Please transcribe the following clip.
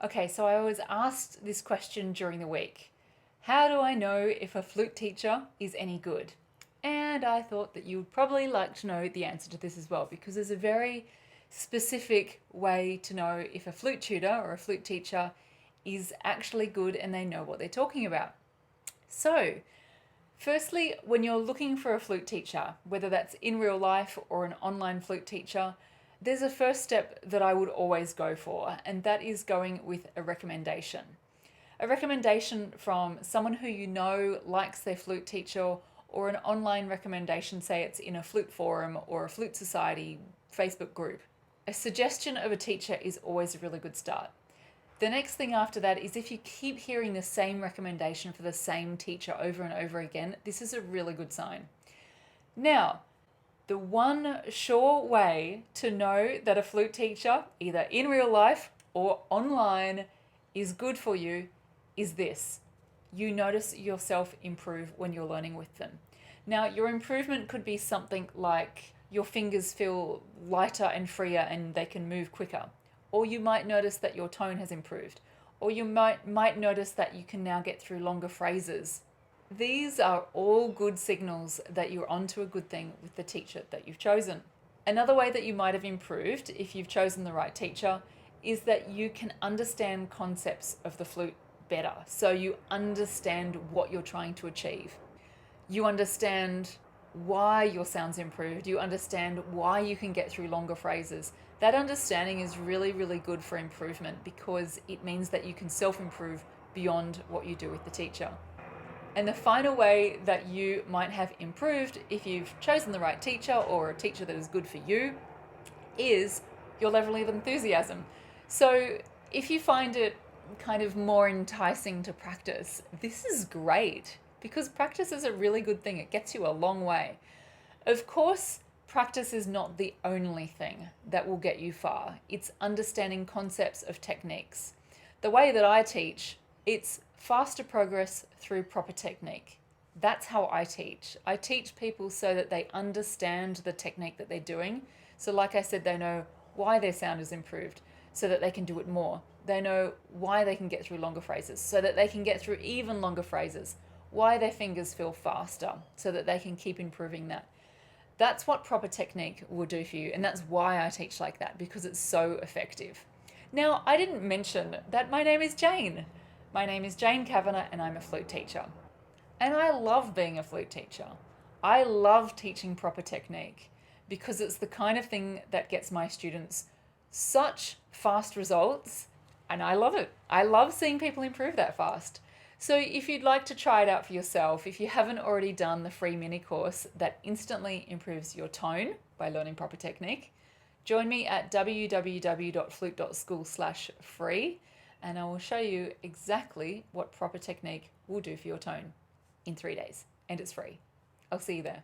Okay, so I was asked this question during the week. How do I know if a flute teacher is any good? And I thought that you would probably like to know the answer to this as well, because there's a very specific way to know if a flute tutor or a flute teacher is actually good and they know what they're talking about. So, firstly, when you're looking for a flute teacher, whether that's in real life or an online flute teacher, there's a first step that I would always go for, and that is going with a recommendation. A recommendation from someone who you know likes their flute teacher, or an online recommendation, say it's in a flute forum or a flute society Facebook group. A suggestion of a teacher is always a really good start. The next thing after that is if you keep hearing the same recommendation for the same teacher over and over again, this is a really good sign. Now, the one sure way to know that a flute teacher, either in real life or online, is good for you is this. You notice yourself improve when you're learning with them. Now, your improvement could be something like your fingers feel lighter and freer and they can move quicker. Or you might notice that your tone has improved. Or you might notice that you can now get through longer phrases. These are all good signals that you're onto a good thing with the teacher that you've chosen. Another way that you might have improved if you've chosen the right teacher is that you can understand concepts of the flute better. So you understand what you're trying to achieve. You understand why your sound's improved. You understand why you can get through longer phrases. That understanding is really, really good for improvement because it means that you can self-improve beyond what you do with the teacher. And the final way that you might have improved if you've chosen the right teacher or a teacher that is good for you is your level of enthusiasm. So if you find it kind of more enticing to practice, this is great because practice is a really good thing. It gets you a long way. Of course, practice is not the only thing that will get you far. It's understanding concepts of techniques. The way that I teach, it's faster progress through proper technique. That's how I teach. I teach people so that they understand the technique that they're doing. So like I said, they know why their sound is improved so that they can do it more. They know why they can get through longer phrases so that they can get through even longer phrases. Why their fingers feel faster so that they can keep improving that. That's what proper technique will do for you. And that's why I teach like that, because it's so effective. Now, I didn't mention that my name is Jane. My name is Jane Kavanagh and I'm a flute teacher. And I love being a flute teacher. I love teaching proper technique because it's the kind of thing that gets my students such fast results, and I love it. I love seeing people improve that fast. So if you'd like to try it out for yourself, if you haven't already done the free mini course that instantly improves your tone by learning proper technique, join me at www.flute.school/free and I will show you exactly what proper technique will do for your tone in 3 days. And it's free. I'll see you there.